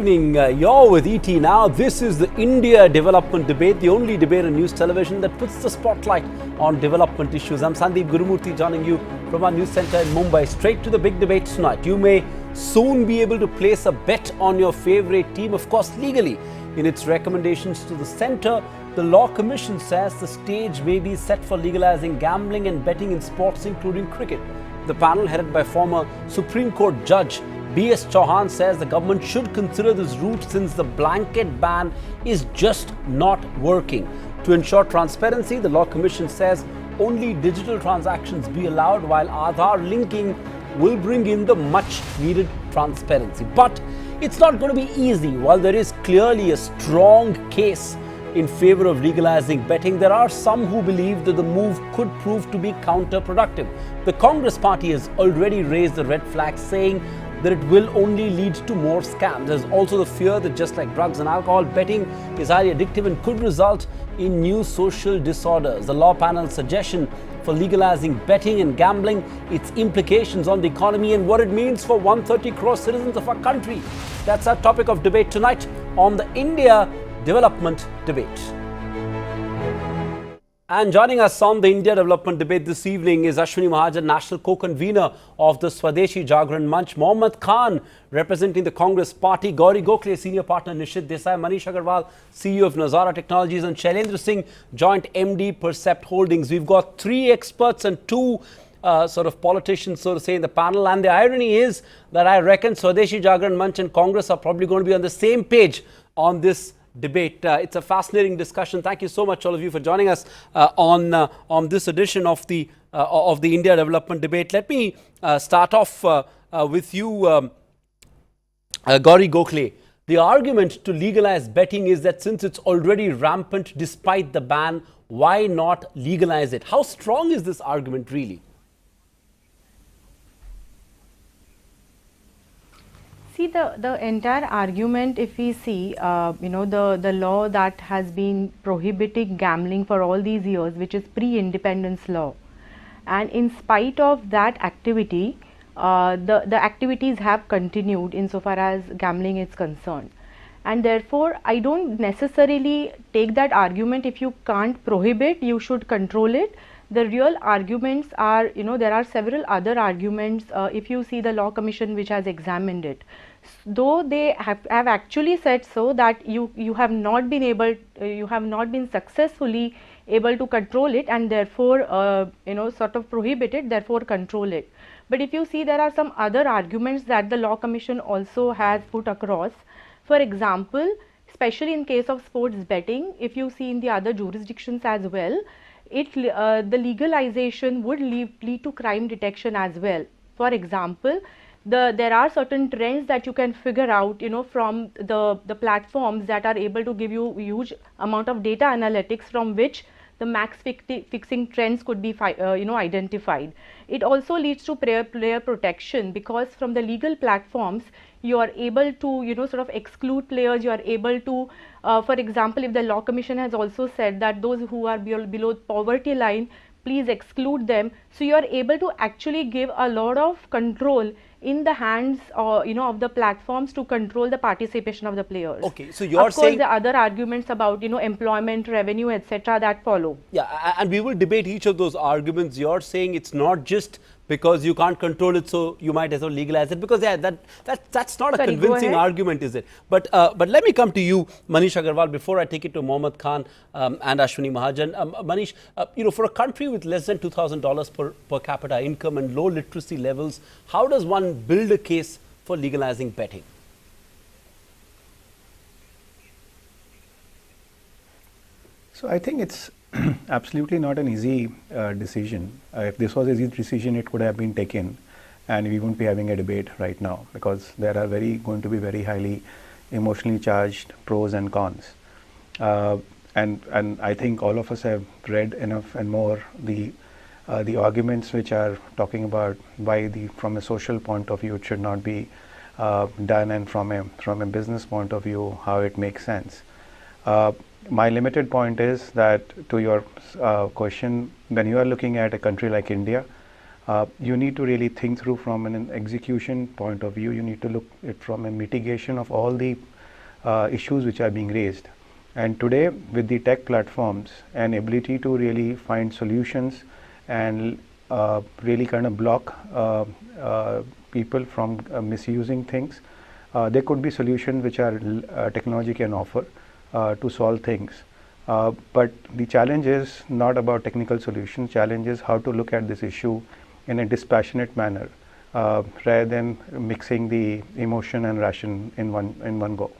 evening. You're with ET now. This is the India Development Debate, the only debate on news television that puts the spotlight on development issues. I'm Sandeep Gurumurthi joining you from our news center in Mumbai. Straight to the big debate tonight. You may soon be able to place a bet on your favorite team, of course, legally. In its recommendations to the centre, the Law Commission says the stage may be set for legalising gambling and betting in sports, including cricket. The panel, headed by former Supreme Court Judge BS Chauhan, says the government should consider this route since the blanket ban is just not working. To ensure transparency, the Law Commission says only digital transactions be allowed, while Aadhaar linking will bring in the much needed transparency. But it's not going to be easy. While there is clearly a strong case in favour of legalising betting, there are some who believe that the move could prove to be counterproductive. The Congress party has already raised the red flag, saying that it will only lead to more scams. There's also the fear that just like drugs and alcohol, betting is highly addictive and could result in new social disorders. The law panel's suggestion for legalizing betting and gambling, its implications on the economy and what it means for 130 crore citizens of our country. That's our topic of debate tonight on the India Development Debate. And joining us on the India Development Debate this evening is Ashwini Mahajan, National Co-Convener of the Swadeshi Jagran Manch, Mohammad Khan, representing the Congress Party, Gauri Gokhale, Senior Partner, Nishit Desai, Manish Agarwal, CEO of Nazara Technologies, and Shailendra Singh, Joint MD, Percept Holdings. We've got three experts and two sort of politicians, so to say, in the panel. And the irony is that I reckon Swadeshi Jagran Manch and Congress are probably going to be on the same page on this debate. It's a fascinating discussion. Thank you so much, all of you, for joining us on this edition of the India Development Debate. Let me start off with you, Gauri Gokhale. The argument to legalize betting is that since it's already rampant despite the ban, why not legalize it? How strong is this argument really? See, the entire argument, if we see, the law that has been prohibiting gambling for all these years, which is pre-independence law, and in spite of that activity, the activities have continued insofar as gambling is concerned. And therefore, I don't necessarily take that argument, if you can't prohibit, you should control it. The real arguments are, there are several other arguments, if you see the Law Commission which has examined it. Though they have actually said so that you have not been successfully able to control it, and therefore sort of prohibit it, therefore control it. But if you see, there are some other arguments that the Law Commission also has put across. For example, especially in case of sports betting, if you see in the other jurisdictions as well, the legalization would lead to crime detection as well. For example, there are certain trends that you can figure out, from the platforms that are able to give you huge amount of data analytics, from which the max fixing trends could be identified. It also leads to player protection, because from the legal platforms you are able to sort of exclude players. You are able to, for example, if the Law Commission has also said that those who are below poverty line, please exclude them. So you are able to actually give a lot of control in the hands of the platforms to control the participation of the players. Okay, so you're saying, of course, the other arguments about employment, revenue, etc., that follow. Yeah, and we will debate each of those arguments. You're saying it's not just because you can't control it, so you might as well legalize it, because that's not a convincing argument, is it? But let me come to you, Manish Agarwal, before I take it to Mohammad Khan and Ashwini Mahajan. Manish, for a country with less than $2,000 per capita income and low literacy levels, how does one build a case for legalizing betting? So I think it's absolutely not an easy decision. If this was an easy decision, it could have been taken, and we wouldn't be having a debate right now, because there are going to be very highly emotionally charged pros and cons. And I think all of us have read enough and more the arguments which are talking about why from a social point of view it should not be done, and from a business point of view how it makes sense. My limited point is that, to your question, when you are looking at a country like India, you need to really think through from an execution point of view. You need to look at from a mitigation of all the issues which are being raised. And today, with the tech platforms and ability to really find solutions and really kind of block people from misusing things, there could be solutions which are technology can offer to solve things. But the challenge is not about technical solutions. Challenge is how to look at this issue in a dispassionate manner rather than mixing the emotion and ration in one go.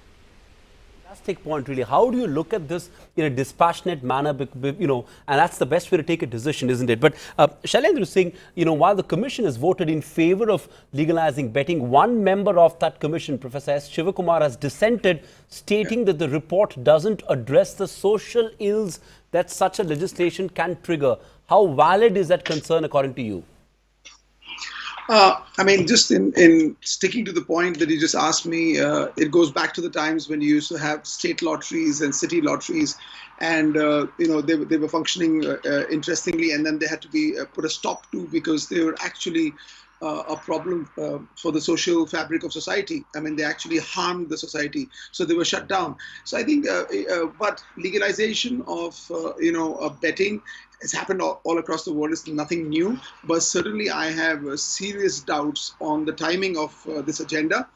Fantastic point, really. How do you look at this in a dispassionate manner, and that's the best way to take a decision, isn't it? But Shailendra is saying, while the commission has voted in favor of legalizing betting, one member of that commission, Professor S. Shivakumar, has dissented, stating that the report doesn't address the social ills that such a legislation can trigger. How valid is that concern according to you? I mean, just in sticking to the point that you just asked me, it goes back to the times when you used to have state lotteries and city lotteries, and they were functioning interestingly, and then they had to be put a stop to because they were actually a problem for the social fabric of society. I mean, they actually harmed the society, so they were shut down. So I think, but legalization of betting has happened all across the world. It's nothing new, but certainly I have serious doubts on the timing of this agenda.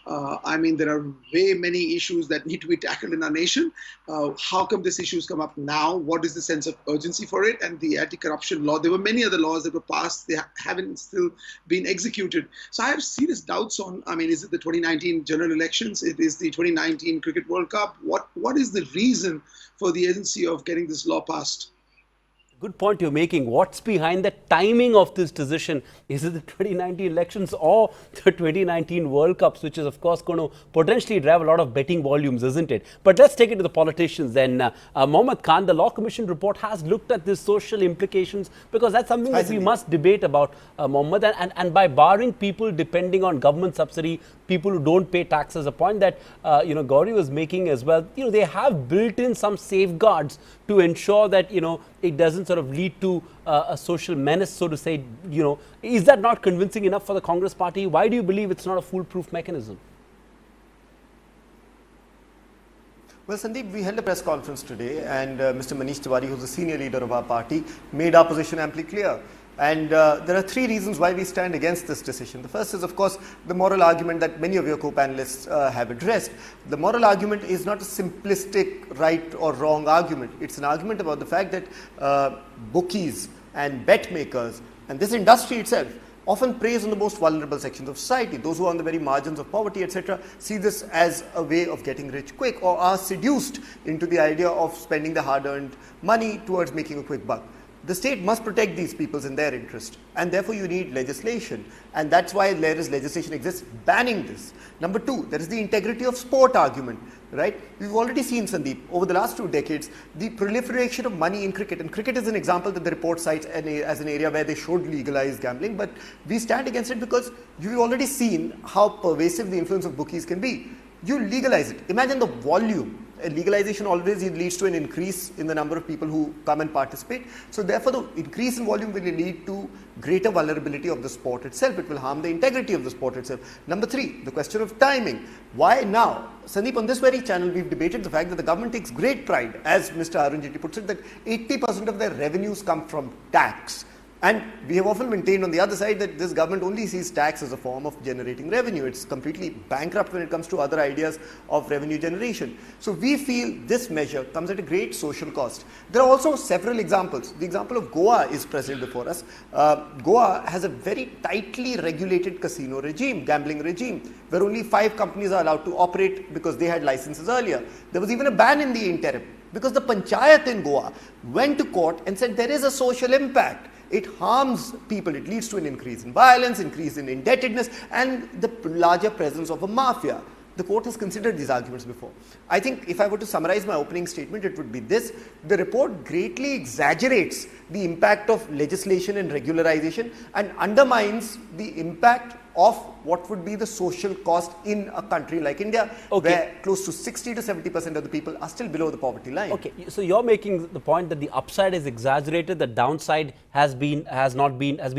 I mean, there are way many issues that need to be tackled in our nation. How come these issues come up now? What is the sense of urgency for it? And the anti-corruption law, there were many other laws that were passed. They haven't still been executed. So I have serious doubts on, I mean, is it the 2019 general elections? It is the 2019 Cricket World Cup. What is the reason for the urgency of getting this law passed? Good point you're making. What's behind the timing of this decision? Is it the 2019 elections or the 2019 World Cups, which is, of course, going to potentially drive a lot of betting volumes, isn't it? But let's take it to the politicians then. Mohammad Khan, the Law Commission report has looked at these social implications, because that's something that we must debate about, Mohammad. And by barring people depending on government subsidy, people who don't pay taxes, a point that, Gauri was making as well, they have built in some safeguards to ensure that, it doesn't sort of lead to a social menace, so to say. Is that not convincing enough for the Congress party? Why do you believe it's not a foolproof mechanism? Well, Sandeep, we held a press conference today, and Mr. Manish Tiwari, who's the senior leader of our party, made our position amply clear. And there are three reasons why we stand against this decision. The first is, of course, the moral argument that many of your co-panelists have addressed. The moral argument is not a simplistic right or wrong argument. It's an argument about the fact that bookies and bet makers and this industry itself often preys on the most vulnerable sections of society. Those who are on the very margins of poverty, etc., see this as a way of getting rich quick, or are seduced into the idea of spending the hard-earned money towards making a quick buck. The state must protect these peoples in their interest, and therefore you need legislation, and that's why there is legislation exists banning this. Number two, there is the integrity of sport argument, right? We've already seen, Sandeep, over the last 2 decades, the proliferation of money in cricket, and cricket is an example that the report cites as an area where they should legalize gambling, but we stand against it because you've already seen how pervasive the influence of bookies can be. You legalize it. Imagine the volume. Legalization always leads to an increase in the number of people who come and participate. So therefore, the increase in volume will lead to greater vulnerability of the sport itself. It will harm the integrity of the sport itself. Number three, the question of timing. Why now? Sandeep, on this very channel, we've debated the fact that the government takes great pride, as Mr. Arun Jaitley puts it, that 80% of their revenues come from tax. And we have often maintained on the other side that this government only sees tax as a form of generating revenue. It's completely bankrupt when it comes to other ideas of revenue generation. So we feel this measure comes at a great social cost. There are also several examples. The example of Goa is present before us. Goa has a very tightly regulated casino regime, gambling regime, where only 5 companies are allowed to operate because they had licenses earlier. There was even a ban in the interim because the panchayat in Goa went to court and said there is a social impact. It harms people. It leads to an increase in violence, increase in indebtedness, and the larger presence of a mafia. The court has considered these arguments before. I think if I were to summarize my opening statement, it would be this. The report greatly exaggerates the impact of legislation and regularization and undermines the impact of what would be the social cost in a country like India, where close to 60 to 70% of the people are still below the poverty line. Okay, so you're making the point that the upside is exaggerated, the downside has been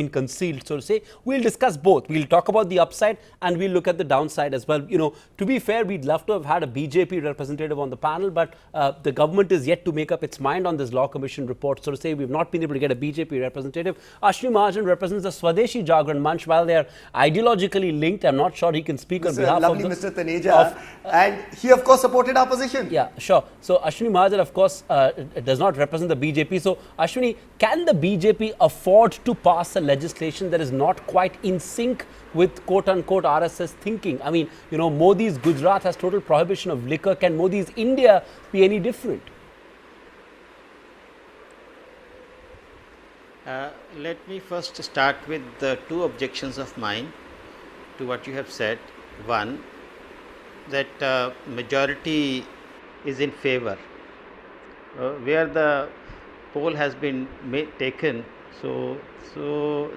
concealed, so to say. We'll discuss both. We'll talk about the upside and we'll look at the downside as well. You know, to be fair, we'd love to have had a BJP representative on the panel, but the government is yet to make up its mind on this Law Commission report. So to say, we've not been able to get a BJP representative. Ashwini Mahajan represents the Swadeshi Jagran Manch. While they are ideologically linked, I'm not sure he can speak on behalf lovely of Mr. Taneja, and he of course supported our position. Yeah, sure. So Ashwini Mahajan, of course, does not represent the BJP. So Ashwini, can the BJP afford to pass a legislation that is not quite in sync with quote-unquote RSS thinking? I mean, you know, Modi's Gujarat has total prohibition of liquor. Can Modi's India be any different? Let me first start with the two objections of mine to what you have said. One, that majority is in favor. Where the poll has been taken, so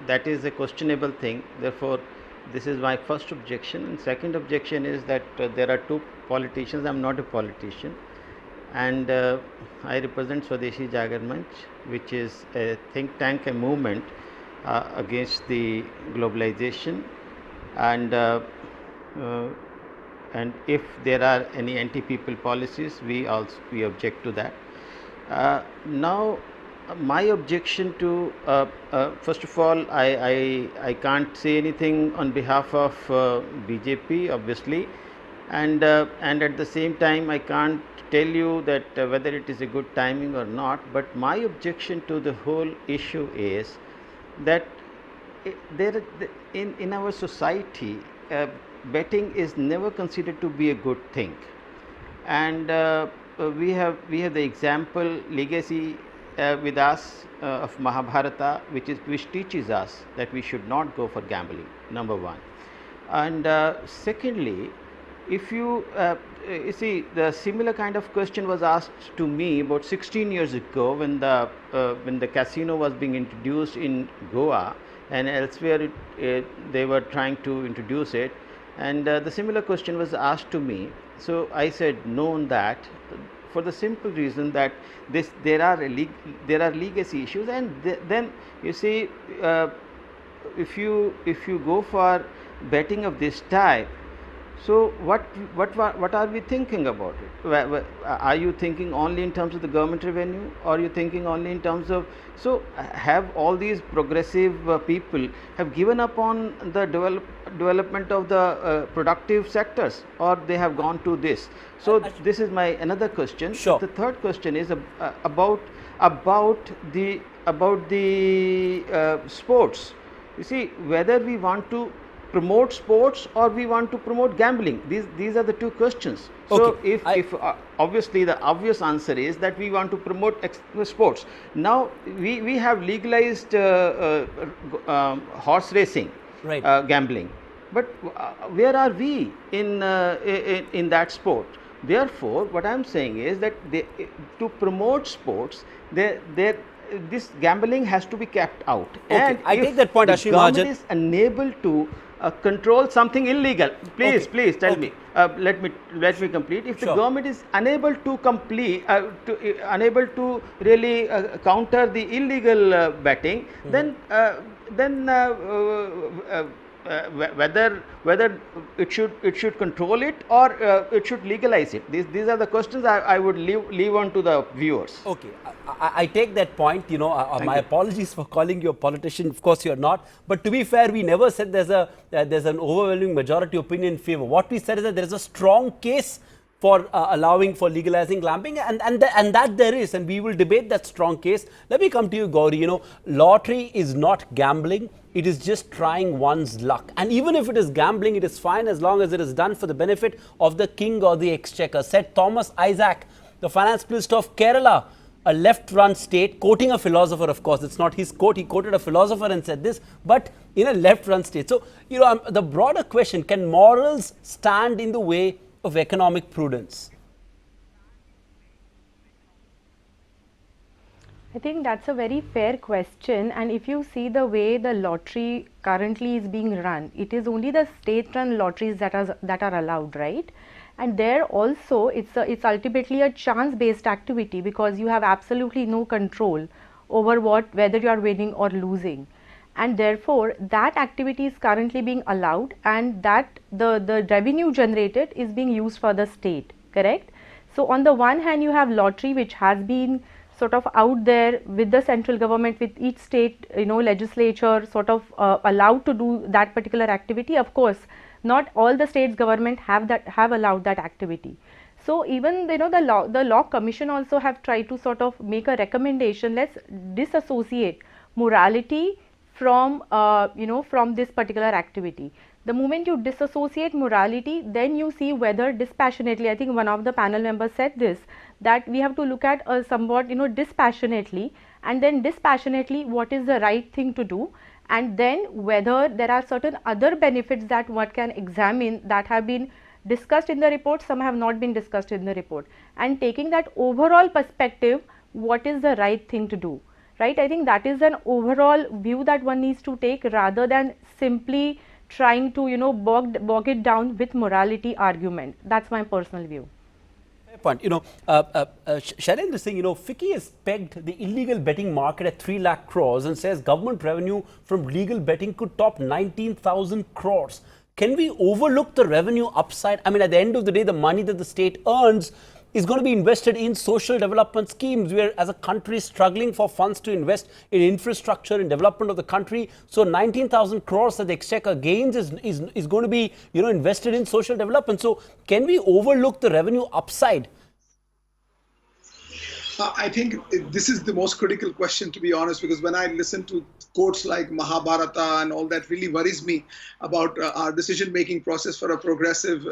that is a questionable thing. Therefore, this is my first objection. And second objection is that there are two politicians. I am not a politician, and I represent Swadeshi Jagran Manch, which is a think tank, a movement against the globalization, and if there are any anti-people policies, we object to that. Now, my objection to first of all, I can't say anything on behalf of BJP, obviously, and at the same time I can't tell you that whether it is a good timing or not. But my objection to the whole issue is that in our society, betting is never considered to be a good thing, and we have the example legacy with us of Mahabharata, which teaches us that we should not go for gambling, number one. And secondly, if you see, the similar kind of question was asked to me about 16 years ago when the casino was being introduced in Goa, and elsewhere they were trying to introduce it, and the similar question was asked to me. So I said no on that, for the simple reason that there are legacy issues, and then you see, if you go for betting of this type, so what are we thinking about it? Are you thinking only in terms of the government revenue, or are you thinking only in terms of, so have all these progressive people have given up on the development of the productive sectors, or they have gone to this? So this is my another question. Sure. The third question is about the sports. You see, whether we want to promote sports or we want to promote gambling, these are the two questions. So Okay. if obviously the obvious answer is that we want to promote sports. Now we have legalized horse racing, Right. gambling, but where are we in that sport? Therefore, what I am saying is that to promote sports, this gambling has to be kept out. Okay, And I if take that point, the Ashwini government Mahajan. is unable to control something illegal, please tell Okay. me. Let me complete. If the Sure. government is unable to unable to really counter the illegal betting, then whether it should control it or it should legalize it. These are the questions I would leave on to the viewers. Okay, I take that point. You know, my apologies for calling you a politician. Of course, you're not. But to be fair, we never said there's an overwhelming majority opinion in favor. What we said is that there is a strong case for allowing for legalizing gambling, and that there is, and we will debate that strong case. Let me come to you, Gauri. You know, lottery is not gambling. It is just trying one's luck. And even if it is gambling, it is fine as long as it is done for the benefit of the king or the exchequer, said Thomas Isaac, the finance minister of Kerala, a left-run state, quoting a philosopher. Of course, it's not his quote. He quoted a philosopher and said this, but in a left-run state. So, you know, the broader question, can morals stand in the way of economic prudence? I think that's a very fair question, and if you see the way the lottery currently is being run, it is only the state-run lotteries that are allowed, right? And there also it's ultimately a chance-based activity, because you have absolutely no control over whether you are winning or losing, and therefore that activity is currently being allowed, and that the revenue generated is being used for the state, correct? So on the one hand you have lottery, which has been sort of out there with the central government, with each state, legislature sort of allowed to do that particular activity. Of course, not all the states government have allowed that activity. So even the law commission also have tried to sort of make a recommendation, let's disassociate morality from from this particular activity. The moment you disassociate morality, then you see whether dispassionately, I think one of the panel members said this, that we have to look at somewhat dispassionately, and then dispassionately what is the right thing to do, and then whether there are certain other benefits that one can examine that have been discussed in the report, some have not been discussed in the report, and taking that overall perspective, what is the right thing to do, right? I think that is an overall view that one needs to take, rather than simply trying to bog it down with morality argument. That's my personal view. Fair point. Shailendra Singh, FICCI has pegged the illegal betting market at 3 lakh crores and says government revenue from legal betting could top 19,000 crores. Can we overlook the revenue upside? I mean, at the end of the day, the money that the state earns is going to be invested in social development schemes. We are, as a country, struggling for funds to invest in infrastructure and development of the country. So 19,000 crores that the exchequer gains is going to be invested in social development. So can we overlook the revenue upside? I think this is the most critical question, to be honest, because when I listen to quotes like Mahabharata and all that, really worries me about our decision-making process for a progressive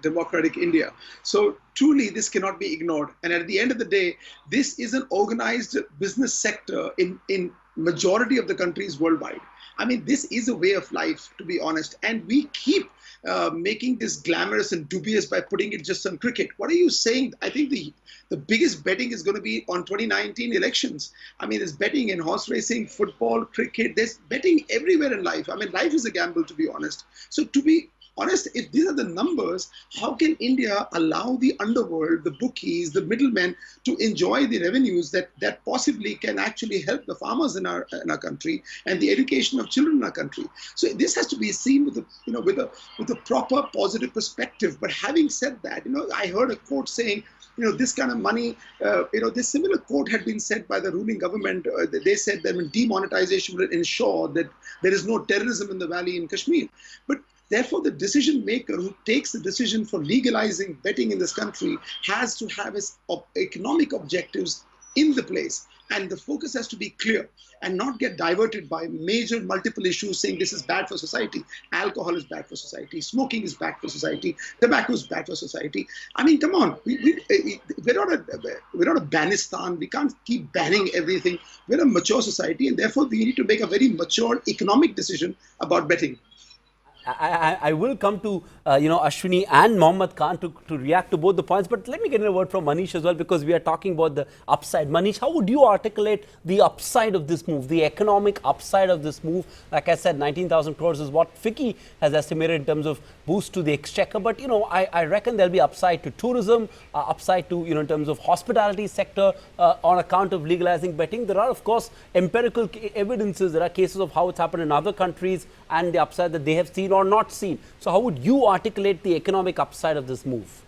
democratic India. So truly, this cannot be ignored. And at the end of the day, this is an organized business sector in majority of the countries worldwide. I mean, this is a way of life, to be honest. And we keep making this glamorous and dubious by putting it just on cricket. What are you saying? I think the biggest betting is going to be on 2019 elections. I mean, there's betting in horse racing, football, cricket. There's betting everywhere in life. I mean, life is a gamble, to be honest. So to be honest, if these are the numbers, how can India allow the underworld, the bookies, the middlemen to enjoy the revenues that possibly can actually help the farmers in our country and the education of children in our country? So this has to be seen with a proper positive perspective. But having said that, I heard a quote saying, this kind of money, this similar quote had been said by the ruling government. They said that when demonetization will ensure that there is no terrorism in the valley in Kashmir. But therefore, the decision maker who takes the decision for legalizing betting in this country has to have his economic objectives in the place. And the focus has to be clear and not get diverted by major multiple issues saying this is bad for society. Alcohol is bad for society. Smoking is bad for society. Tobacco is bad for society. I mean, come on. We're not a Banistan. We can't keep banning everything. We're a mature society, and therefore we need to make a very mature economic decision about betting. I will come to Ashwini and Mohammad Khan to react to both the points, but let me get in a word from Manish as well, because we are talking about the upside. Manish, how would you articulate the upside of this move, the economic upside of this move? Like I said, 19,000 crores is what FICCI has estimated in terms of boost to the exchequer, but I reckon there'll be upside to tourism, upside to in terms of hospitality sector on account of legalizing betting. There are, of course, empirical evidences. There are cases of how it's happened in other countries and the upside that they have seen or not seen. So how would you articulate the economic upside of this move?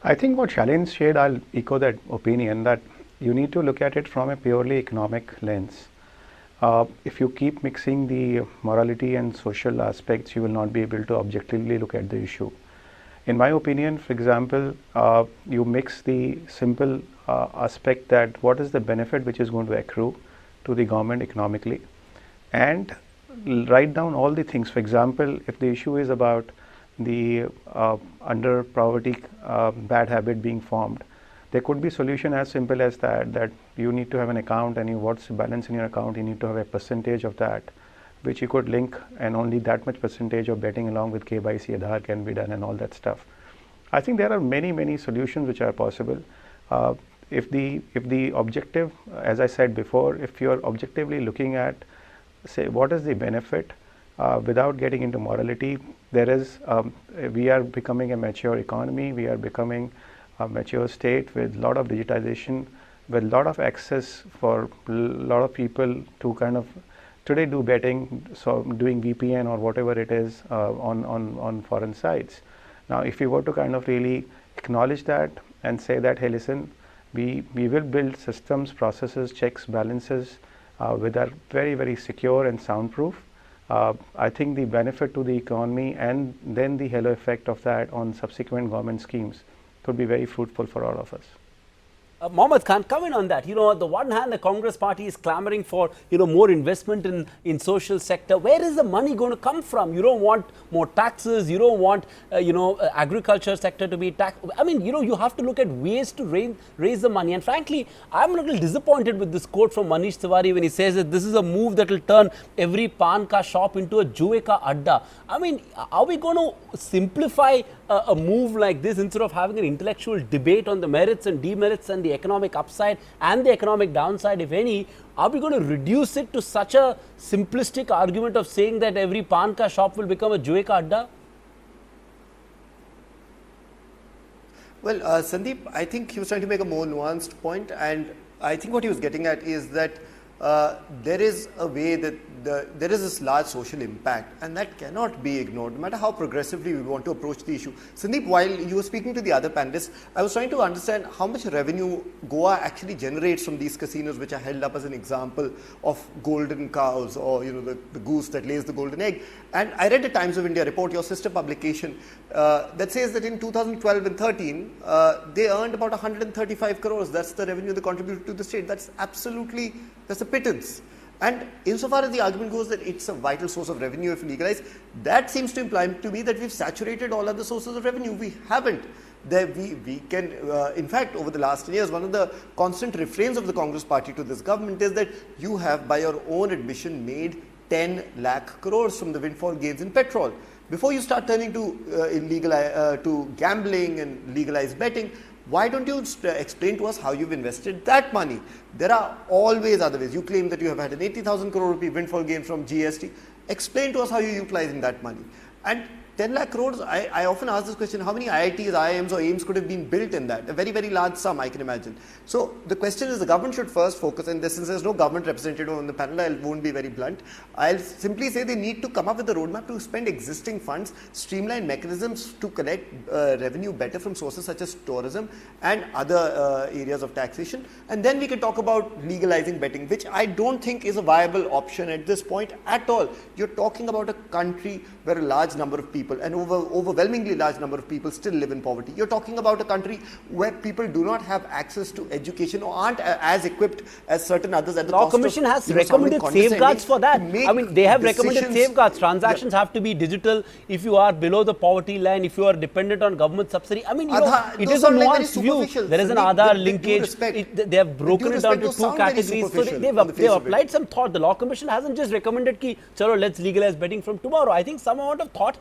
I think what Shailendra shared, I'll echo that opinion, that you need to look at it from a purely economic lens. If you keep mixing the morality and social aspects, you will not be able to objectively look at the issue. In my opinion, for example, you mix the simple aspect that what is the benefit which is going to accrue to the government economically, and write down all the things. For example, if the issue is about the under poverty bad habit being formed, there could be solution as simple as that you need to have an account, and what's the balance in your account, you need to have a percentage of that which you could link, and only that much percentage of betting along with KYC Aadhaar can be done and all that stuff. I think there are many solutions which are possible. If the objective, as I said before, if you are objectively looking at, say, what is the benefit, without getting into morality, there is, we are becoming a mature economy, we are becoming a mature state with a lot of digitization, with a lot of access for a lot of people to kind of today do betting, so doing VPN or whatever it is on foreign sites. Now, if we were to kind of really acknowledge that and say that, hey, listen, we will build systems, processes, checks, balances with are very secure and soundproof. I think the benefit to the economy and then the halo effect of that on subsequent government schemes could be very fruitful for all of us. Mohammed Khan, come in on that. On the one hand, the Congress party is clamoring for, more investment in social sector. Where is the money going to come from? You don't want more taxes. You don't want, agriculture sector to be taxed. I mean, you have to look at ways to raise the money. And frankly, I'm a little disappointed with this quote from Manish Tiwari when he says that this is a move that will turn every pan ka shop into a juwe ka adda. I mean, are we going to simplify a move like this instead of having an intellectual debate on the merits and demerits and the economic upside and the economic downside, if any? Are we going to reduce it to such a simplistic argument of saying that every pan ka shop will become a juwe ka adda? Well, Sandeep, I think he was trying to make a more nuanced point, and I think what he was getting at is that there is a way that there is this large social impact, and that cannot be ignored, no matter how progressively we want to approach the issue. Sandeep, while you were speaking to the other panelists, I was trying to understand how much revenue Goa actually generates from these casinos, which are held up as an example of golden cows, or the goose that lays the golden egg. And I read the Times of India report, your sister publication, that says that in 2012 and 13, they earned about 135 crores. That's the revenue they contributed to the state. That's a pittance. And insofar as the argument goes that it's a vital source of revenue if legalized, that seems to imply to me that we've saturated all other sources of revenue. We haven't. We can, in fact, over the last 10 years, one of the constant refrains of the Congress party to this government is that you have, by your own admission, made 10 lakh crores from the windfall gains in petrol. Before you start turning to to gambling and legalized betting, why don't you explain to us how you've invested that money? There are always other ways. You claim that you have had an 80,000 crore rupee windfall gain from GST. Explain to us how you're utilizing that money. And 10 lakh crores, I often ask this question, how many IITs, IIMs or AIMs could have been built in that? A very large sum, I can imagine. So the question is, the government should first focus, and since there's no government representative on the panel, I won't be very blunt. I'll simply say they need to come up with a roadmap to spend existing funds, streamline mechanisms to collect revenue better from sources such as tourism and other areas of taxation. And then we can talk about legalizing betting, which I don't think is a viable option at this point at all. You're talking about a country where a large number of people, an overwhelmingly large number of people, still live in poverty. You're talking about a country where people do not have access to education or aren't as equipped as certain others at the Law Commission has recommended safeguards for that. I mean, they have recommended safeguards. Transactions have to be digital. If you are below the poverty line, if you are dependent on government subsidy, I mean, it is a nuanced view. There is an Aadhaar linkage. They have broken it down to two categories. So they've applied some thought. The Law Commission hasn't just recommended ki, chalo, let's legalize betting from tomorrow. I think some amount of thought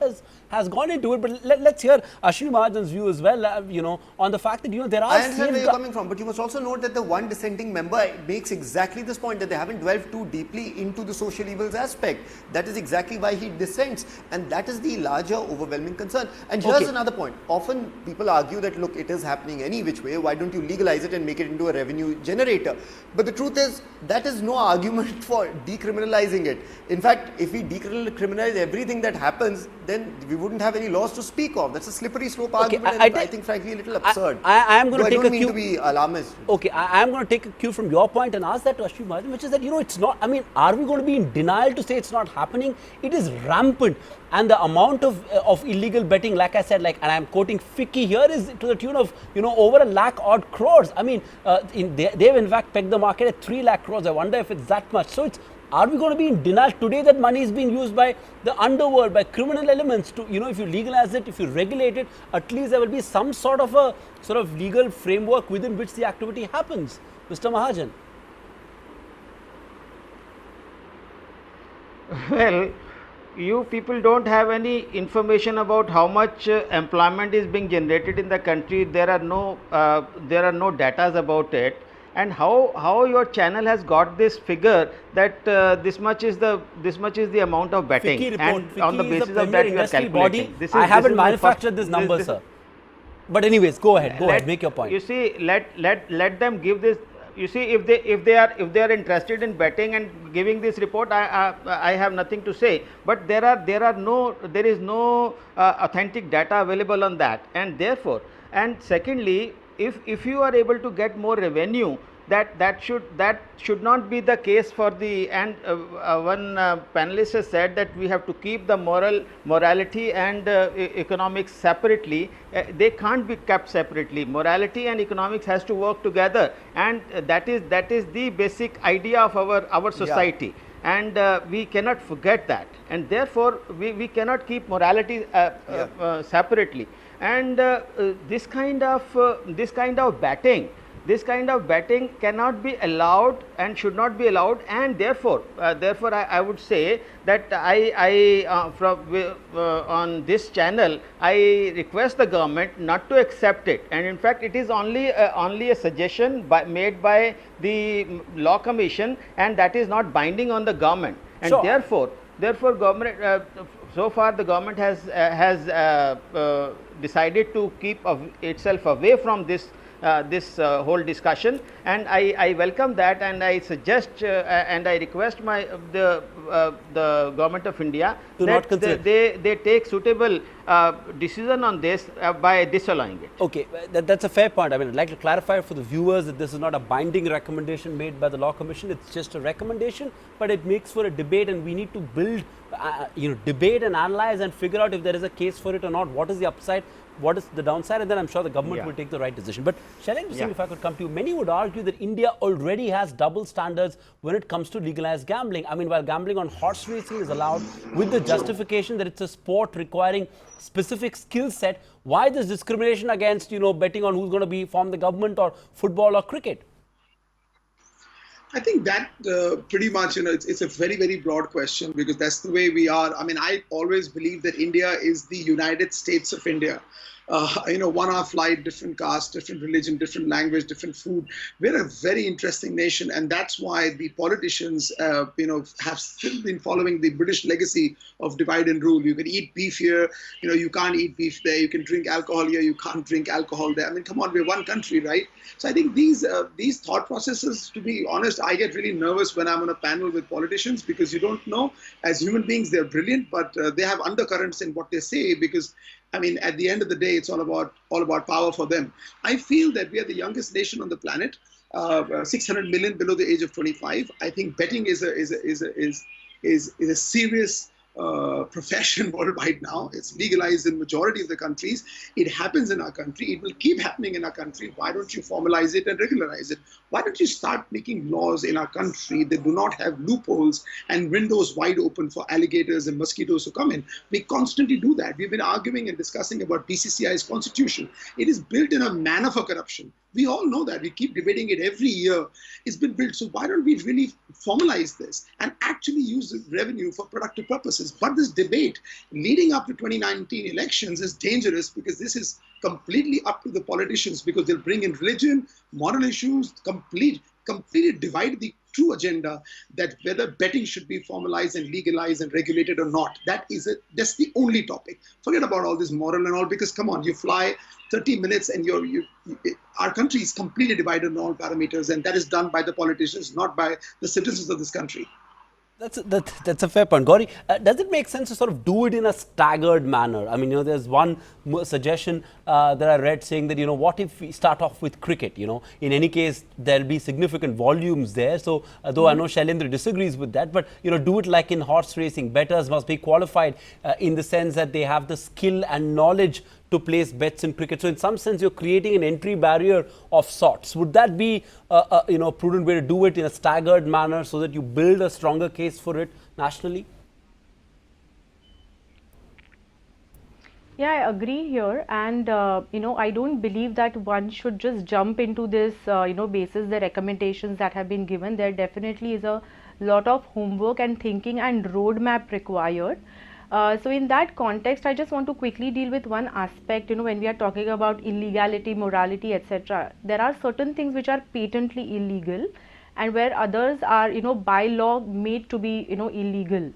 has gone into it. But let's hear Ashwini Mahajan's view as well, on the fact that, there are... I understand where you're coming from, but you must also note that the one dissenting member makes exactly this point, that they haven't dwelled too deeply into the social evils aspect. That is exactly why he dissents, and that is the larger overwhelming concern. And here's another point. Often people argue that, look, it is happening any which way, why don't you legalize it and make it into a revenue generator? But the truth is, that is no argument for decriminalizing it. In fact, if we decriminalize everything that happens, then we wouldn't have any laws to speak of. That's a slippery slope argument, and I think frankly a little absurd. I am going to take a cue. I don't mean to be alarmist. Okay, I am going to take a cue from your point and ask that to Ashwini Mahajan, which is that, it's not, I mean, are we going to be in denial to say it's not happening? It is rampant. And the amount of illegal betting, like I said, and I'm quoting FICCI here, is to the tune of, over 1 lakh odd crores. I mean, they've in fact pegged the market at 3 lakh crores. I wonder if it's that much. So are we going to be in denial today that money is being used by the underworld, by criminal elements to, if you legalize it, if you regulate it, at least there will be some sort of legal framework within which the activity happens. Mr. Mahajan. Well, you people don't have any information about how much employment is being generated in the country. There are no datas about it. And how your channel has got this figure that this much is the amount of betting, FICCI report. and on the FICCI is basis a of premier that you are industry calculating. body. This is, I haven't this is my manufactured first, this number, this- sir. But anyways, go ahead, make your point. You see, let them give this. You see, if they are interested in betting and giving this report, I have nothing to say. But there is no authentic data available on that, and therefore, and secondly, if you are able to get more revenue, that should not be the case for the, and one panelist has said that we have to keep the morality and economics separately. They can't be kept separately. Morality and economics has to work together, and that is the basic idea of our society. And we cannot forget that, and therefore we cannot keep morality separately. And this kind of betting cannot be allowed and should not be allowed, and therefore I would say that on this channel I request the government not to accept it. And in fact, it is only a suggestion made by the Law Commission, and that is not binding on the government. And Sure. therefore government, so far the government has decided to keep itself away from this whole discussion, and I welcome that, and I suggest and I request the government of India To not consider. they take suitable decision on this by disallowing it. Okay, that's a fair point. I mean, I'd like to clarify for the viewers that this is not a binding recommendation made by the Law Commission. It's just a recommendation, but it makes for a debate, and we need to build, debate and analyze and figure out if there is a case for it or not. What is the upside? What is the downside? And then I'm sure the government will take the right decision. But Shailen, if I could come to you, many would argue that India already has double standards when it comes to legalized gambling. I mean, while gambling on horse racing is allowed with the justification that it's a sport requiring specific skill set, why this discrimination against, betting on who's going to form the government or football or cricket? I think that pretty much, it's a very, very broad question, because that's the way we are. I mean, I always believe that India is the United States of India. 1 hour flight, different caste, different religion, different language, different food. We're a very interesting nation, and that's why the politicians, have still been following the British legacy of divide and rule. You can eat beef here, you can't eat beef there. You can drink alcohol here, you can't drink alcohol there. I mean, come on, we're one country, right? So I think these thought processes, to be honest, I get really nervous when I'm on a panel with politicians, because you don't know. As human beings, they're brilliant, but they have undercurrents in what they say, because I mean, at the end of the day, it's all about power for them. I feel that we are the youngest nation on the planet, 600 million below the age of 25. I think betting is a serious profession worldwide now. It's legalized in majority of the countries. It happens in our country. It will keep happening in our country. Why don't you formalize it and regularize it? Why don't you start making laws in our country that do not have loopholes and windows wide open for alligators and mosquitoes to come in? We constantly do that. We've been arguing and discussing about BCCI's constitution. It is built in a manner for corruption. We all know that. We keep debating it every year. It's been built. So why don't we really formalize this and actually use the revenue for productive purposes? But this debate leading up to 2019 elections is dangerous, because this is completely up to the politicians, because they'll bring in religion, moral issues, completely divide the true agenda, that whether betting should be formalized and legalized and regulated or not. That's the only topic. Forget about all this moral and all, because come on, you fly 30 minutes and our country is completely divided on all parameters, and that is done by the politicians, not by the citizens of this country. That's a fair point. Gauri, does it make sense to sort of do it in a staggered manner? I mean, there's one suggestion that I read saying that, what if we start off with cricket? In any case, there'll be significant volumes there. So, though I know Shailendra disagrees with that, but, do it like in horse racing. Bettors must be qualified in the sense that they have the skill and knowledge to place bets in cricket. So in some sense, you're creating an entry barrier of sorts. Would that be a prudent way to do it in a staggered manner, so that you build a stronger case for it nationally? Yeah, I agree here, and I don't believe that one should just jump into this, basis the recommendations that have been given. There definitely is a lot of homework and thinking and roadmap required. So in that context, I just want to quickly deal with one aspect. When we are talking about illegality, morality, etc., there are certain things which are patently illegal, and where others are, by law made to be, illegal.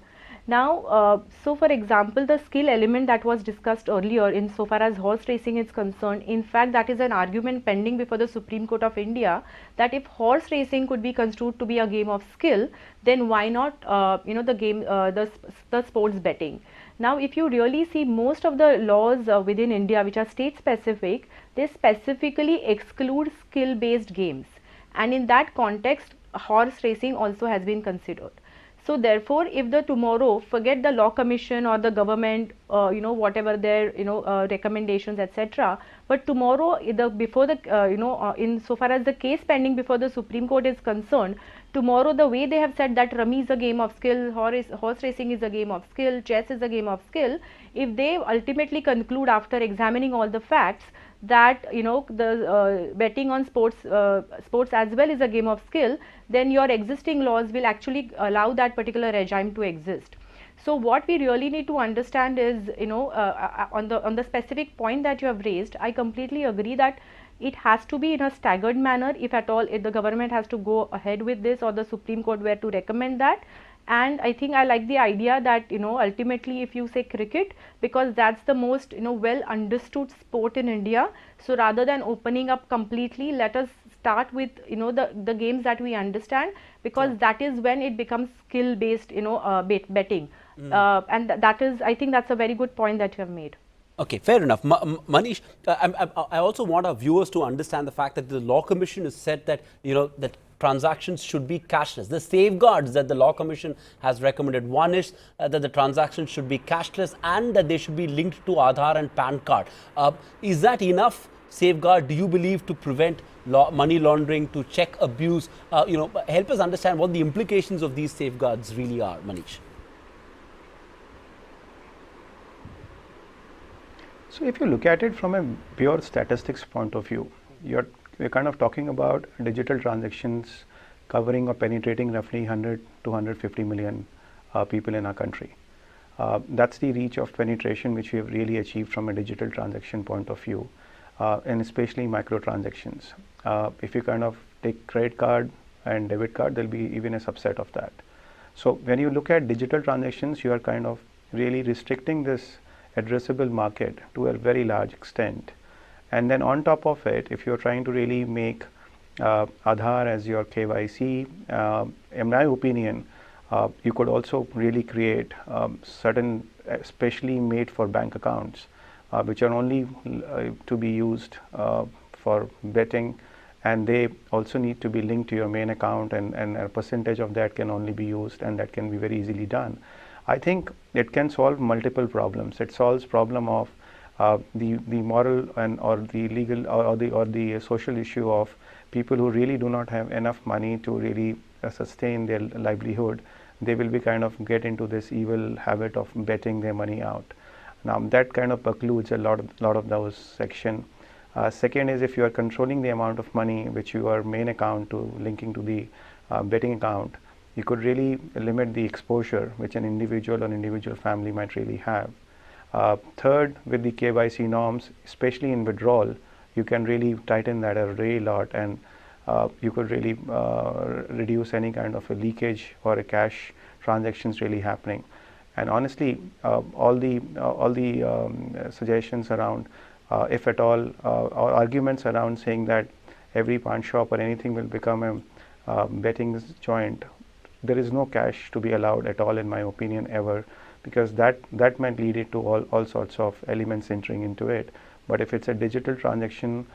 Now, so for example, the skill element that was discussed earlier insofar as horse racing is concerned, in fact, that is an argument pending before the Supreme Court of India, that if horse racing could be construed to be a game of skill, then why not, the game, the sports betting. Now, if you really see most of the laws within India which are state specific, they specifically exclude skill based games, and in that context, horse racing also has been considered. So therefore, if the tomorrow, forget the law commission or the government, whatever their recommendations, etc., but tomorrow the before the in so far as the case pending before the Supreme Court is concerned, tomorrow the way they have said that rummy is a game of skill, horse racing is a game of skill, chess is a game of skill, if they ultimately conclude after examining all the facts that the betting on sports as well is a game of skill, then your existing laws will actually allow that particular regime to exist. So what we really need to understand is, on the specific point that you have raised, I completely agree that it has to be in a staggered manner, if at all, if the government has to go ahead with this or the Supreme Court were to recommend that. And I think I like the idea that ultimately if you say cricket, because that's the most well understood sport in India, so rather than opening up completely, let us start with the games that we understand, because that is when it becomes skill based betting. And that is, I think that's a very good point that you have made. Okay, fair enough. Manish, I also want our viewers to understand the fact that the Law Commission has said that, that transactions should be cashless. The safeguards that the Law Commission has recommended, one is that the transactions should be cashless and that they should be linked to Aadhaar and PAN card. Is that enough safeguard, do you believe, to prevent money laundering, to check abuse? Help us understand what the implications of these safeguards really are, Manish. So if you look at it from a pure statistics point of view, we're kind of talking about digital transactions covering or penetrating roughly 100 to 150 million people in our country. That's the reach of penetration which we have really achieved from a digital transaction point of view, and especially micro transactions. If you kind of take credit card and debit card, there'll be even a subset of that. So when you look at digital transactions, you are kind of really restricting this addressable market to a very large extent. And then on top of it, if you're trying to really make Aadhaar as your KYC, in my opinion, you could also really create certain specially made for bank accounts, which are only to be used for betting, and they also need to be linked to your main account, and a percentage of that can only be used, and that can be very easily done. I think it can solve multiple problems. It solves problem of the moral and or the legal or the social issue of people who really do not have enough money to really sustain their livelihood. They will be kind of get into this evil habit of betting their money out. Now that kind of precludes a lot of those section. Second is, if you are controlling the amount of money which your main account to linking to the betting account, you could really limit the exposure which an individual or individual family might really have. Third, with the KYC norms, especially in withdrawal, you can really tighten that a really lot, and you could really reduce any kind of a leakage or a cash transactions really happening. And honestly, all the suggestions around, if at all, or arguments around saying that every pawn shop or anything will become a betting joint, there is no cash to be allowed at all, in my opinion, ever, because that might lead it to all sorts of elements entering into it. But if it's a digital transaction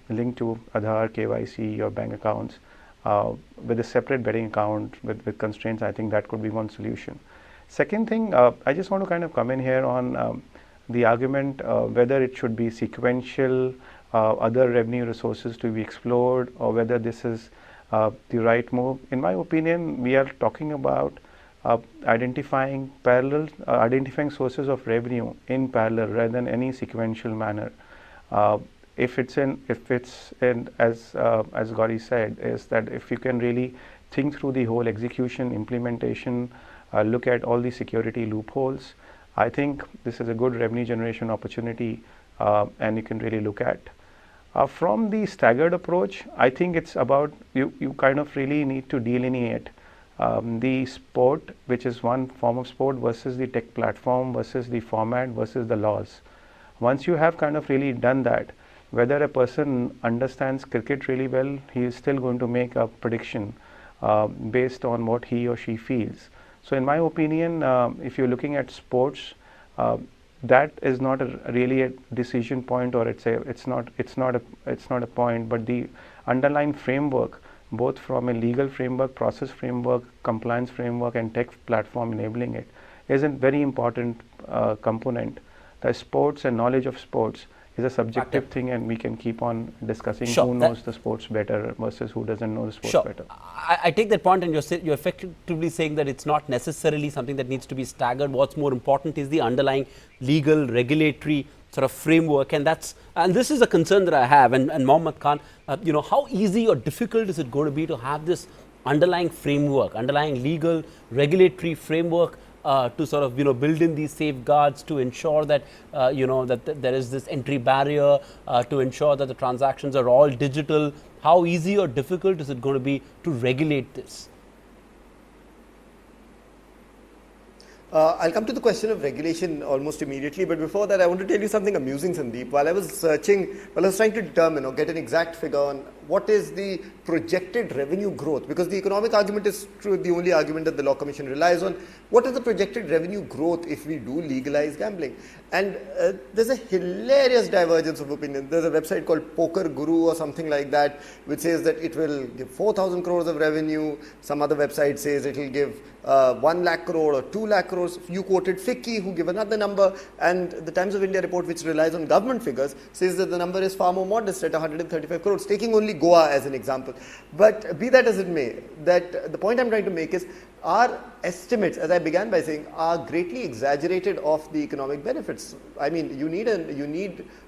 linked to Aadhaar, KYC, your bank accounts, with a separate betting account with constraints, I think that could be one solution. Second thing, I just want to kind of come in here on the argument whether it should be sequential, other revenue resources to be explored, or whether this is the right move. In my opinion, we are talking about identifying sources of revenue in parallel rather than any sequential manner. If it's in, as Gauri said, is that if you can really think through the whole execution, implementation, look at all the security loopholes, I think this is a good revenue generation opportunity, and you can really look at. From the staggered approach, I think it's about you kind of really need to delineate the sport, which is one form of sport, versus the tech platform, versus the format, versus the laws. Once you have kind of really done that, whether a person understands cricket really well, he is still going to make a prediction based on what he or she feels. So in my opinion, if you're looking at sports, that is not really a decision point, or it's not a point, but the underlying framework, both from a legal framework, process framework, compliance framework, and tech platform enabling it, is a very important component. The sports and knowledge of sports is a subjective thing, and we can keep on discussing who knows the sports better versus who doesn't know the sports better. I take that point, and you're effectively saying that it's not necessarily something that needs to be staggered. What's more important is the underlying legal, regulatory sort of framework, and this is a concern that I have. And Mohammad Khan, how easy or difficult is it going to be to have this underlying framework, underlying legal, regulatory framework, to sort of build in these safeguards to ensure that that there is this entry barrier, to ensure that the transactions are all digital? How easy or difficult is it going to be to regulate this? I'll come to the question of regulation almost immediately, but before that I want to tell you something amusing, Sandeep. While I was trying to determine or get an exact figure on what is the projected revenue growth, because the economic argument is the only argument that the Law Commission relies on. What is the projected revenue growth if we do legalize gambling? And there's a hilarious divergence of opinion. There's a website called Poker Guru or something like that, which says that it will give 4,000 crores of revenue. Some other website says it will give 1 lakh crore or 2 lakh crores. You quoted FICCI, who give another number, and the Times of India report, which relies on government figures, says that the number is far more modest at 135 crores, taking only Goa as an example. But be that as it may, that the point I'm trying to make is our estimates, as I began by saying, are greatly exaggerated of the economic benefits. I mean, you need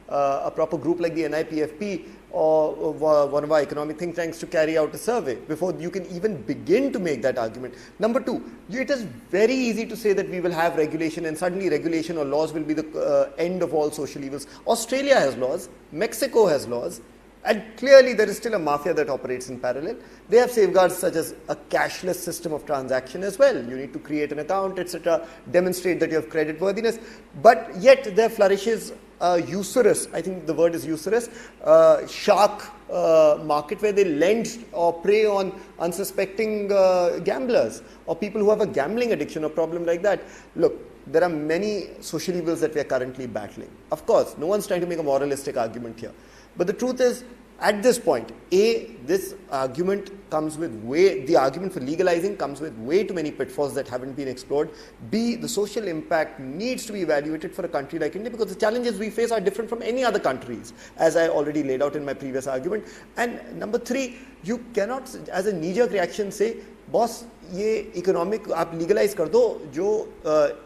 a proper group like the NIPFP or one of our economic think tanks to carry out a survey before you can even begin to make that argument. Number two, it is very easy to say that we will have regulation and suddenly regulation or laws will be the end of all social evils. Australia has laws, Mexico has laws, and clearly there is still a mafia that operates in parallel. They have safeguards such as a cashless system of transaction as well. You need to create an account, etc., demonstrate that you have credit worthiness, but yet there flourishes usurious, I think the word is usurious, shark market where they lend or prey on unsuspecting gamblers or people who have a gambling addiction or problem like that. Look, there are many social evils that we are currently battling. Of course, no one's trying to make a moralistic argument here. But the truth is, at this point, this argument comes with the argument for legalizing comes with way too many pitfalls that haven't been explored. B, the social impact needs to be evaluated for a country like India, because the challenges we face are different from any other countries, as I already laid out in my previous argument. And number three, you cannot, as a knee-jerk reaction, say, boss, ये economic आप legalize कर दो, जो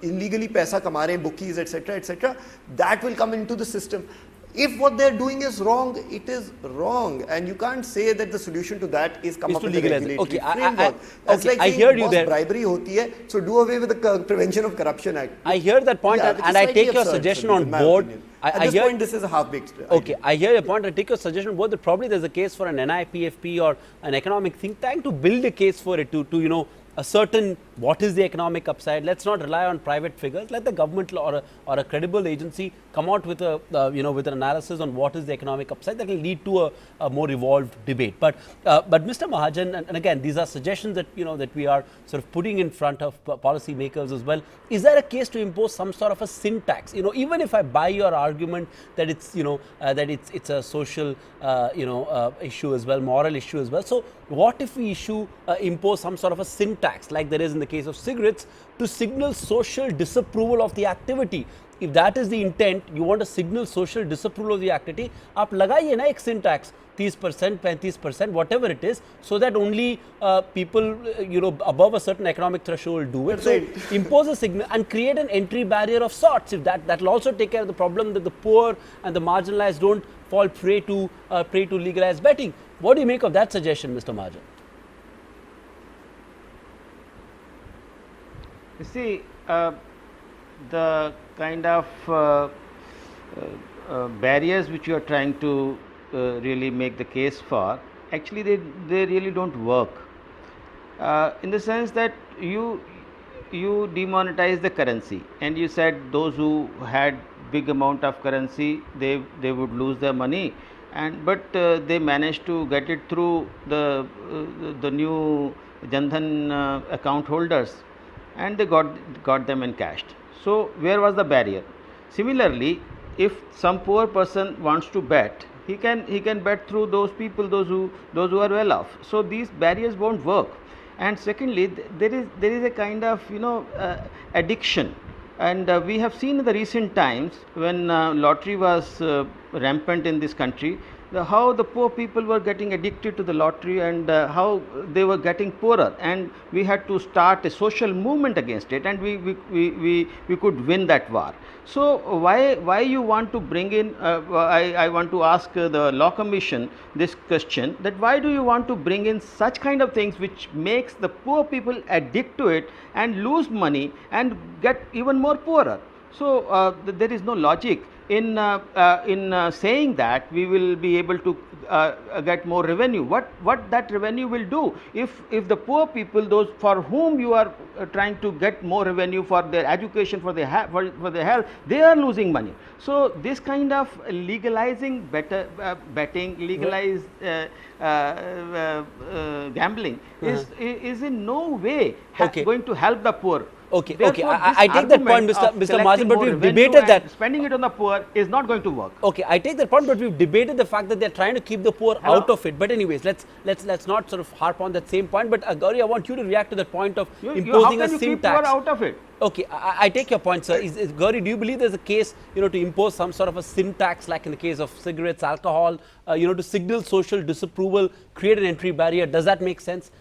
illegally पैसा कमा रहे हैं, bookies, etc., that will come into the system. If what they're doing is wrong, it is wrong, and you can't say that the solution to that is come up with a regulatory framework. That's like saying, hear you there. Bribery hoti hai, so do away with the Prevention of Corruption Act. I hear that point, and I take your suggestion on board. At this point, this is a half-baked idea. Okay, I hear your point. I take your suggestion on board that probably there's a case for an NIPFP or an economic think tank to build a case for it, to ascertain what is the economic upside. Let's not rely on private figures. Let the government or a credible agency come out with with an analysis on what is the economic upside that will lead to a more evolved debate. But Mr. Mahajan, and again, these are suggestions that that we are sort of putting in front of policy makers as well. Is there a case to impose some sort of a sin tax? Even if I buy your argument that it's that it's a social issue as well, moral issue as well. So what if we impose some sort of a sin tax like there is in the case of cigarettes to signal social disapproval of the activity? If that is the intent, you want to signal social disapproval of the activity, आप लगाइए ना एक sin tax 30%, 35%, whatever it is, so that only people, above a certain economic threshold do it. So impose a signal and create an entry barrier of sorts. If that will also take care of the problem that the poor and the marginalized don't fall prey to legalized betting. What do you make of that suggestion, Mr. Mahajan? You see, the kind of barriers which you are trying to really make the case for, actually they really don't work. In the sense that you demonetize the currency, and you said those who had big amount of currency, they would lose their money, but they managed to get it through the new Jan Dhan account holders, and they got them encashed. So where was the barrier? Similarly, if some poor person wants to bet, he can bet through those people, those who are well off. So these barriers won't work. And secondly, there is a kind of addiction, and we have seen in the recent times when lottery was rampant in this country, how the poor people were getting addicted to the lottery, and how they were getting poorer, and we had to start a social movement against it, and we could win that war. So why you want to bring in I want to ask the Law Commission this question, that why do you want to bring in such kind of things which makes the poor people addict to it and lose money and get even more poorer? So there is no logic in saying that we will be able to get more revenue. What that revenue will do if the poor people, those for whom you are trying to get more revenue for their education, for their health, they are losing money. So this kind of legalizing betting, legalized gambling is in no way going to help the poor. Okay, I take that point, Mr. Mahajan, but we've debated that. Spending it on the poor is not going to work. Okay, I take that point, but we've debated the fact that they're trying to keep the poor out of it. But anyways, let's not sort of harp on that same point. But Gauri, I want you to react to that point of imposing a sin tax. Poor out of it? Okay, I take your point, sir. Gauri, do you believe there's a case, to impose some sort of a sin tax, like in the case of cigarettes, alcohol, to signal social disapproval, create an entry barrier? Does that make sense?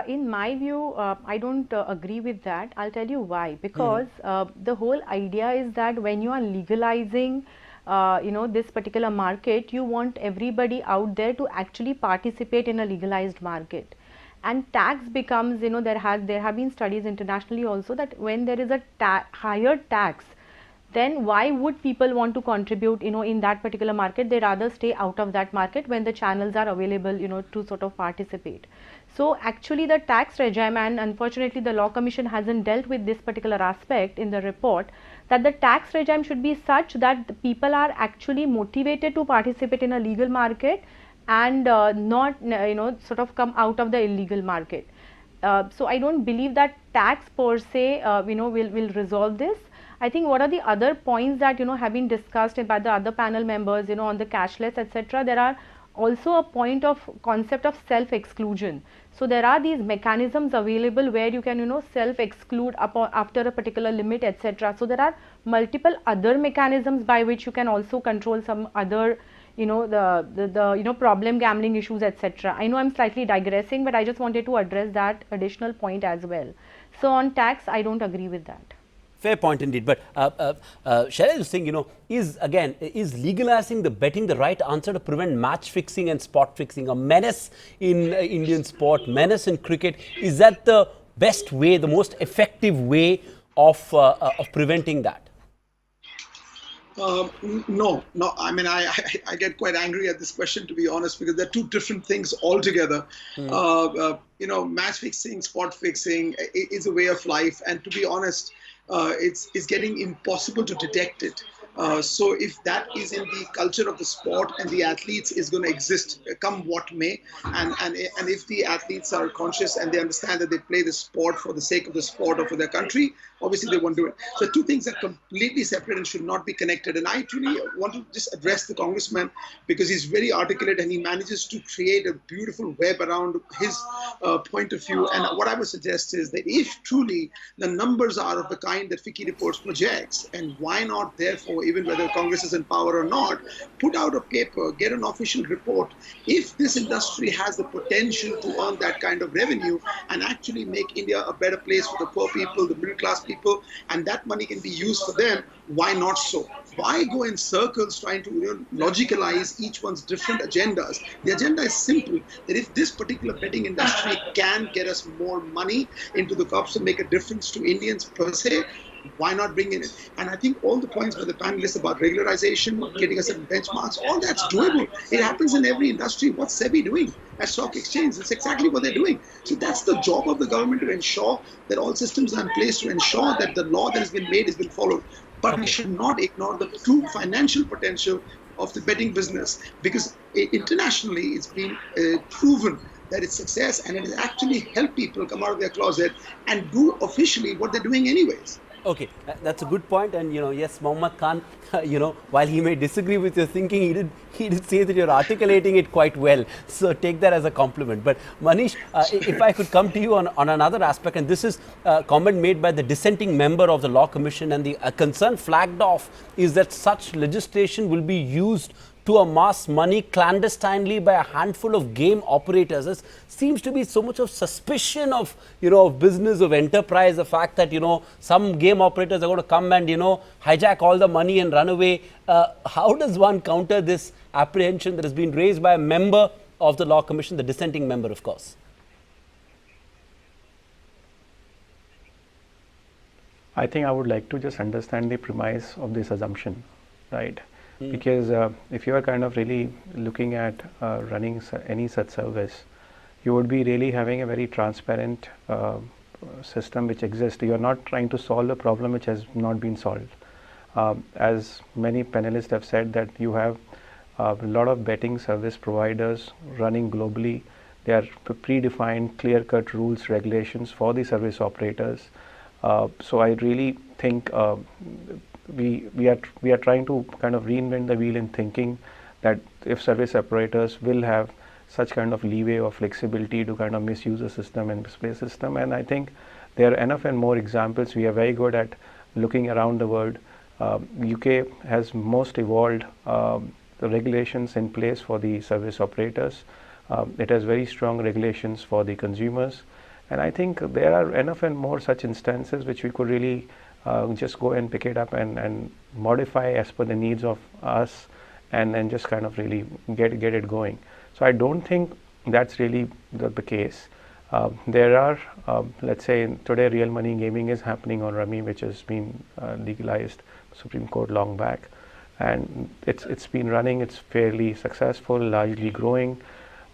In my view, I don't agree with that. I'll tell you why. Because the whole idea is that when you are legalizing, this particular market, you want everybody out there to actually participate in a legalized market. And tax becomes, there have been studies internationally also that when there is a higher tax, then why would people want to contribute, in that particular market? They rather stay out of that market when the channels are available, to sort of participate. So actually the tax regime, and unfortunately the Law Commission hasn't dealt with this particular aspect in the report, that the tax regime should be such that the people are actually motivated to participate in a legal market and not, sort of come out of the illegal market. So I don't believe that tax per se, will resolve this. I think what are the other points that have been discussed by the other panel members, on the cashless, etc. There are also a point of concept of self-exclusion. So there are these mechanisms available where you can self-exclude after a particular limit, etc. So there are multiple other mechanisms by which you can also control some other the problem gambling issues, etc. I know I'm slightly digressing, but I just wanted to address that additional point as well. So on tax, I don't agree with that. Fair point indeed. But Shailaj is saying, is legalizing the betting the right answer to prevent match fixing and spot fixing, a menace in Indian sport, menace in cricket? Is that the best way, the most effective way of preventing that? No. I mean, I get quite angry at this question, to be honest, because they're two different things altogether. Match fixing, spot fixing is a way of life, and to be honest, it's getting impossible to detect it. So if that is in the culture of the sport and the athletes is going to exist, come what may, and if the athletes are conscious and they understand that they play the sport for the sake of the sport or for their country, obviously they won't do it. So two things are completely separate and should not be connected. And I truly want to just address the congressman because he's very articulate and he manages to create a beautiful web around his point of view. And what I would suggest is that if truly the numbers are of the kind that FICCI reports projects, and why not therefore, even whether Congress is in power or not, put out a paper, get an official report. If this industry has the potential to earn that kind of revenue and actually make India a better place for the poor people, the middle class people, and that money can be used for them, why not so? Why go in circles trying to logicalize each one's different agendas? The agenda is simple, that if this particular betting industry can get us more money into the cops and make a difference to Indians per se, why not bring in it? And I think all the points by the panelists about regularization, getting us certain benchmarks, all that's doable. It happens in every industry. What's SEBI doing at stock exchange? That's exactly what they're doing. So that's the job of the government, to ensure that all systems are in place to ensure that the law that has been made has been followed. But we should not ignore the true financial potential of the betting business, because internationally it's been proven that it's success, and it has actually helped people come out of their closet and do officially what they're doing anyways. Okay, that's a good point. And yes, Mohammad Khan, while he may disagree with your thinking, he did say that you're articulating it quite well. So take that as a compliment. But Manish, if I could come to you on another aspect, and this is a comment made by the dissenting member of the Law Commission, and the concern flagged off is that such legislation will be used to amass money clandestinely by a handful of game operators. There seems to be so much of suspicion of, of business, of enterprise, the fact that, some game operators are going to come and, hijack all the money and run away. How does one counter this apprehension that has been raised by a member of the Law Commission, the dissenting member, of course? I think I would like to just understand the premise of this assumption, right? Because if you are kind of really looking at running any such service, you would be really having a very transparent system which exists. You are not trying to solve a problem which has not been solved. As many panelists have said, that you have a lot of betting service providers running globally. There are predefined, clear-cut rules, regulations for the service operators. So I really think we are trying to kind of reinvent the wheel in thinking that if service operators will have such kind of leeway or flexibility to kind of misuse the system and misplay system. And I think there are enough and more examples. We are very good at looking around the world. UK has most evolved the regulations in place for the service operators. It has very strong regulations for the consumers. And I think there are enough and more such instances which we could really just go and pick it up and modify as per the needs of us, and just kind of really get it going. So I don't think that's really the case. There are, let's say today real money gaming is happening on Rummy, which has been legalized Supreme Court long back, and it's been running, it's fairly successful, largely growing.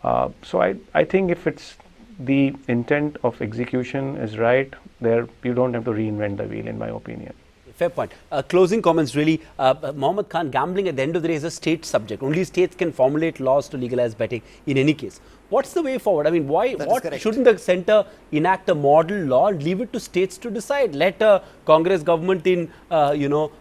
So I think if it's the intent of execution is right, there you don't have to reinvent the wheel, in my opinion. Fair point. Closing comments really. Mohammad Khan, gambling at the end of the day is a state subject. Only states can formulate laws to legalize betting in any case. What's the way forward? I mean, shouldn't the centre enact a model law and leave it to states to decide? Let a Congress government in Punjab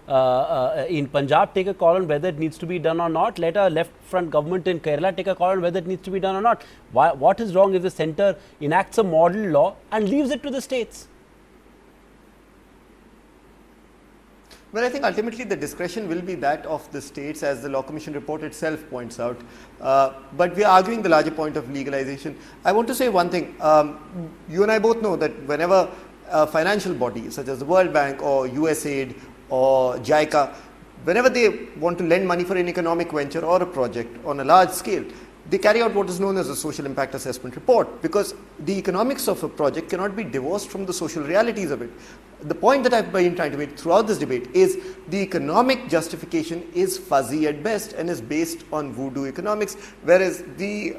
take a call on whether it needs to be done or not. Let a left front government in Kerala take a call on whether it needs to be done or not. What is wrong if the centre enacts a model law and leaves it to the states? Well, I think ultimately the discretion will be that of the states, as the Law Commission report itself points out. But we are arguing the larger point of legalization. I want to say one thing. You and I both know that whenever a financial body such as the World Bank or USAID or JICA, whenever they want to lend money for an economic venture or a project on a large scale, they carry out what is known as a social impact assessment report, because the economics of a project cannot be divorced from the social realities of it. The point that I've been trying to make throughout this debate is the economic justification is fuzzy at best and is based on voodoo economics, whereas the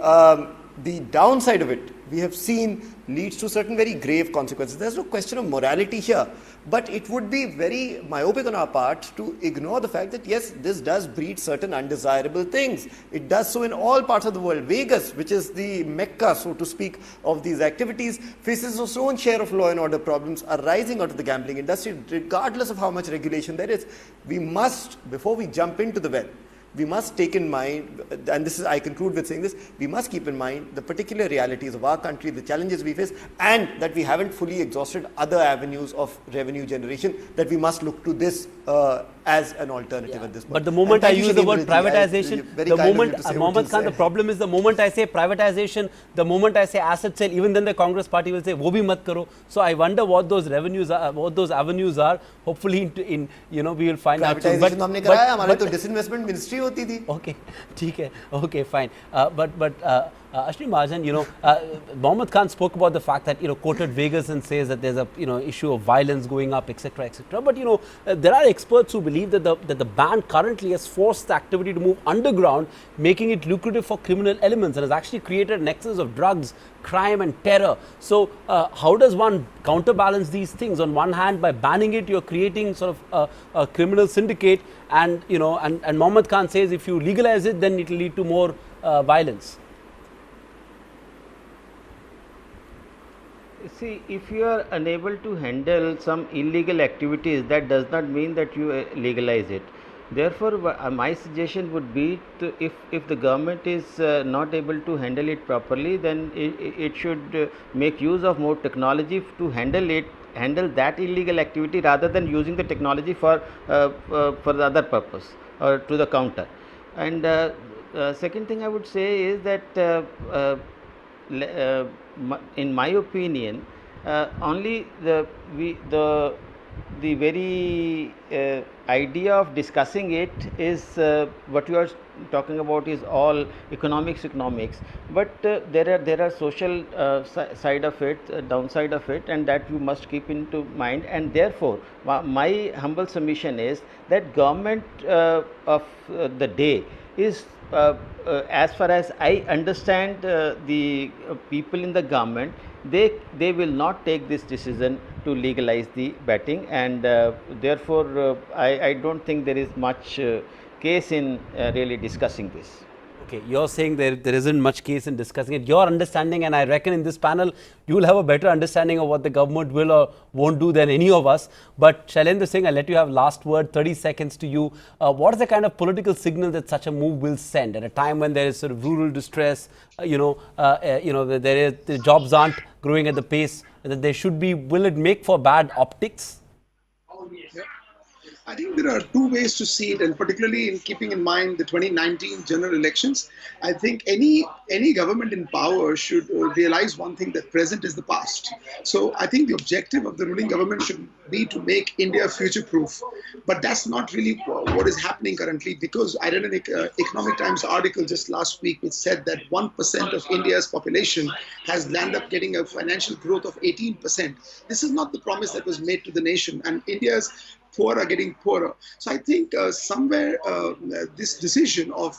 downside of it, we have seen leads to certain very grave consequences. There's no question of morality here, but it would be very myopic on our part to ignore the fact that yes, this does breed certain undesirable things. It does so in all parts of the world. Vegas, which is the mecca, so to speak, of these activities, faces its own share of law and order problems arising out of the gambling industry, regardless of how much regulation there is. We must, before we jump into the well, we must take in mind, and this is, I conclude with saying this, we must keep in mind the particular realities of our country, the challenges we face, and that we haven't fully exhausted other avenues of revenue generation, that we must look to this as an alternative at this point. But the moment I use the word privatization, the moment, Mohammed Khan, the problem is the moment I say privatization, the moment I say asset sale, even then the Congress party will say, wo bhi mat karo. So I wonder what those revenues are, what those avenues are. Hopefully, we will find out soon. Privatization हमने कराया, हमारे तो disinvestment ministry होती थी. Okay, ठीक है, okay, fine. Ashwini Mahajan, Mohammed Khan spoke about the fact that, quoted Vegas and says that there's a, issue of violence going up, etc., etc. But, there are experts who believe that the ban currently has forced the activity to move underground, making it lucrative for criminal elements, and has actually created a nexus of drugs, crime and terror. So, how does one counterbalance these things? On one hand, by banning it, you're creating sort of a criminal syndicate, and, and Mohammed Khan says if you legalize it, then it will lead to more violence. See, if you are unable to handle some illegal activities, that does not mean that you legalize it. Therefore, my suggestion would be to, if the government is not able to handle it properly, then it should make use of more technology to handle that illegal activity, rather than using the technology for the other purpose or to the counter. And second thing I would say is that in my opinion, only the very idea of discussing it is what you are talking about is all economics, but there are social side of it, downside of it, and that you must keep into mind. And therefore, my humble submission is that government of the day is, as far as I understand, the people in the government, they will not take this decision to legalize the betting, and therefore I don't think there is much case in really discussing this. Okay, you're saying there isn't much case in discussing it. Your understanding, and I reckon in this panel, you will have a better understanding of what the government will or won't do than any of us. But Shailendra Singh, I'll let you have last word, 30 seconds to you. What is the kind of political signal that such a move will send at a time when there is sort of rural distress, the jobs aren't growing at the pace that they should be? Will it make for bad optics? I think there are two ways to see it, and particularly in keeping in mind the 2019 general elections, I think any government in power should realize one thing, that present is the past. So I think the objective of the ruling government should be to make India future-proof. But that's not really what is happening currently, because I read an Economic Times article just last week which said that 1% of India's population has landed up getting a financial growth of 18%. This is not the promise that was made to the nation, and India's poor are getting poorer. So I think somewhere this decision of,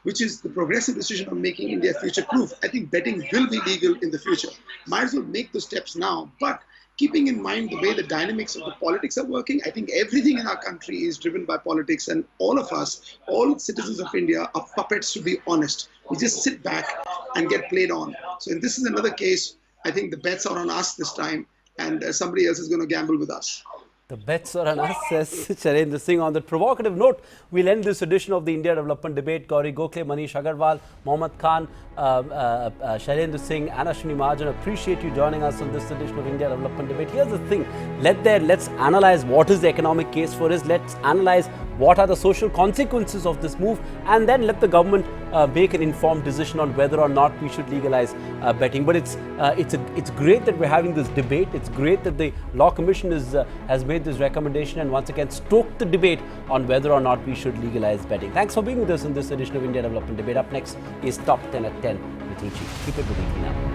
which is the progressive decision of making India future-proof, I think betting will be legal in the future. Might as well make those steps now. But keeping in mind the way the dynamics of the politics are working, I think everything in our country is driven by politics, and all of us, all citizens of India, are puppets, to be honest. We just sit back and get played on. So this is another case. I think the bets are on us this time, and somebody else is going to gamble with us. The bets are on us, says Shailendra Singh. On that provocative note, we'll end this edition of the India Development Debate. Gauri Gokhale, Manish Agarwal, Mohammed Khan, Shailendra Singh and Ashwini Mahajan, appreciate you joining us on this edition of India Development Debate. Here's the thing, let's analyze what is the economic case for this, let's analyze what are the social consequences of this move, and then let the government make an informed decision on whether or not we should legalize betting. But it's great that we're having this debate. It's great that the Law Commission has made this recommendation and once again stoked the debate on whether or not we should legalize betting. Thanks for being with us in this edition of India Development Debate. Up next is Top 10 at 10 with Ruchi. Keep it with me now.